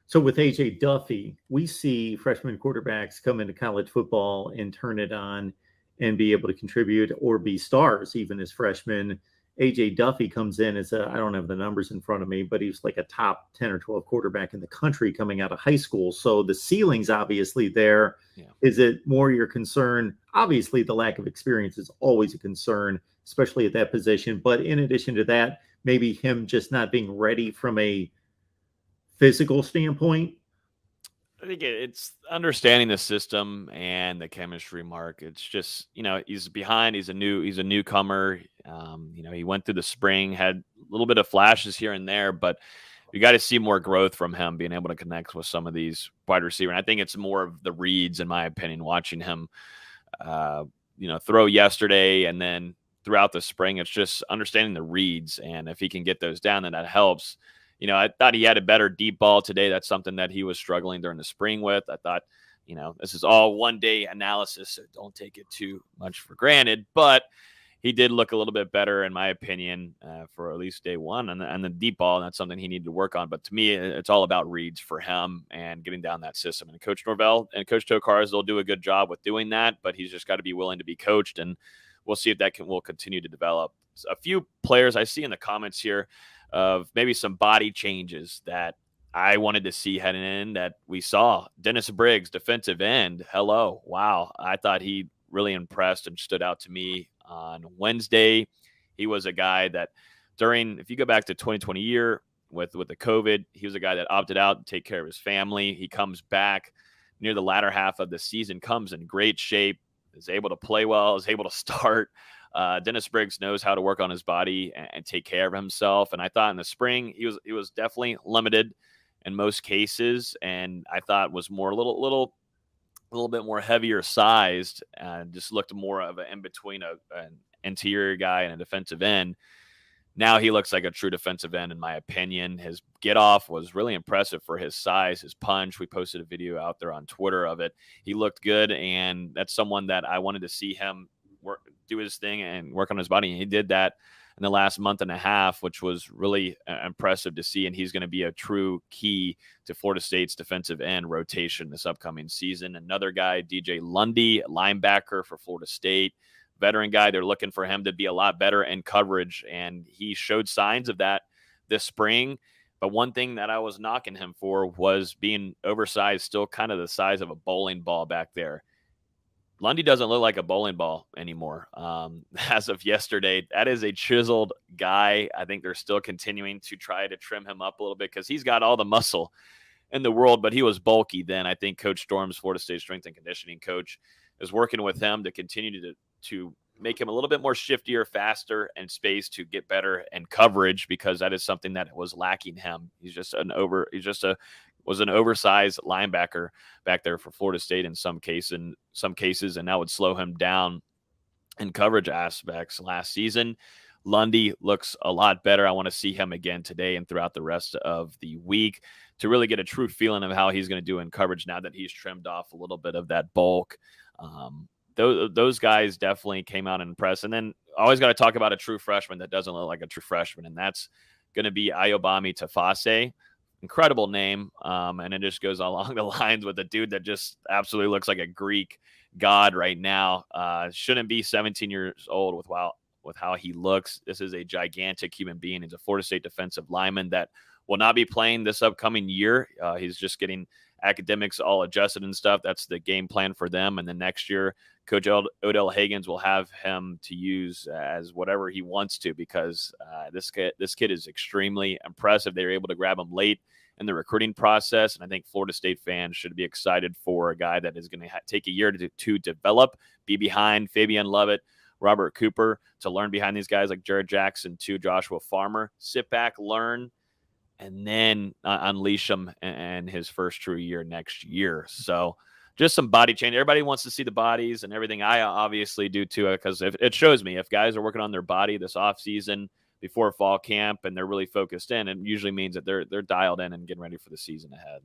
So with AJ Duffy, we see freshman quarterbacks come into college football and turn it on and be able to contribute or be stars even as freshmen. AJ Duffy comes in as I don't have the numbers in front of me, but he was like a top 10 or 12 quarterback in the country coming out of high school. So the ceiling's obviously there. Yeah. Is it more your concern? Obviously, the lack of experience is always a concern, especially at that position. But in addition to that, maybe him just not being ready from a physical standpoint. I think it's understanding the system and the chemistry, Mark. It's just, he's behind. He's a newcomer. He went through the spring, had a little bit of flashes here and there, but you got to see more growth from him being able to connect with some of these wide receivers. And I think it's more of the reads, in my opinion, watching him, throw yesterday and then throughout the spring. It's just understanding the reads. And if he can get those down, then that helps. I thought he had a better deep ball today. That's something that he was struggling during the spring with. I thought, this is all one-day analysis, so don't take it too much for granted. But he did look a little bit better, in my opinion, for at least day one. And the deep ball, and that's something he needed to work on. But to me, it's all about reads for him and getting down that system. And Coach Norvell and Coach Tokars, they'll do a good job with doing that, but he's just got to be willing to be coached, and we'll see if that will continue to develop. A few players I see in the comments here of maybe some body changes that I wanted to see heading in that we saw. Dennis Briggs, defensive end. Hello. Wow. I thought he really impressed and stood out to me on Wednesday. He was a guy that if you go back to 2020 year with the COVID, he was a guy that opted out to take care of his family. He comes back near the latter half of the season, comes in great shape, is able to play well, is able to start. Dennis Briggs knows how to work on his body and take care of himself. And I thought in the spring, he was definitely limited in most cases. And I thought was more a little bit more heavier sized and just looked more of an in-between an interior guy and a defensive end. Now he looks like a true defensive end, in my opinion. His get-off was really impressive for his size, his punch. We posted a video out there on Twitter of it. He looked good, and that's someone that I wanted to see him do his thing and work on his body. And he did that in the last month and a half, which was really impressive to see. And he's going to be a true key to Florida State's defensive end rotation this upcoming season. Another guy, DJ Lundy, linebacker for Florida State, veteran guy. They're looking for him to be a lot better in coverage. And he showed signs of that this spring. But one thing that I was knocking him for was being oversized, still kind of the size of a bowling ball back there. Lundy doesn't look like a bowling ball anymore. As of yesterday, that is a chiseled guy. I think they're still continuing to try to trim him up a little bit because he's got all the muscle in the world, but he was bulky then. I think Coach Storms, Florida State strength and conditioning coach, is working with him to continue to make him a little bit more shiftier, faster, and space to get better in coverage, because that is something that was lacking him. Was an oversized linebacker back there for Florida State in some cases, and that would slow him down in coverage aspects last season. Lundy looks a lot better. I want to see him again today and throughout the rest of the week to really get a true feeling of how he's going to do in coverage now that he's trimmed off a little bit of that bulk. Those guys definitely came out and impressed. And then I always got to talk about a true freshman that doesn't look like a true freshman, and that's going to be Ayobami Tafase. Incredible name, and it just goes along the lines with a dude that just absolutely looks like a Greek god right now. Shouldn't be 17 years old with how he looks. This is a gigantic human being. He's a Florida State defensive lineman that will not be playing this upcoming year. He's just getting academics all adjusted and stuff. That's the game plan for them. And then next year, Coach Odell Higgins will have him to use as whatever he wants to, because this kid is extremely impressive. They were able to grab him late in the recruiting process, and I think Florida State fans should be excited for a guy that is going to take a year to develop, be behind Fabian Lovett, Robert Cooper, to learn behind these guys like Jared Jackson, to Joshua Farmer. Sit back, learn, and then unleash him in his first true year next year. So just some body change. Everybody wants to see the bodies and everything. I obviously do too, because it shows me if guys are working on their body this offseason before fall camp and they're really focused in, it usually means that they're dialed in and getting ready for the season ahead.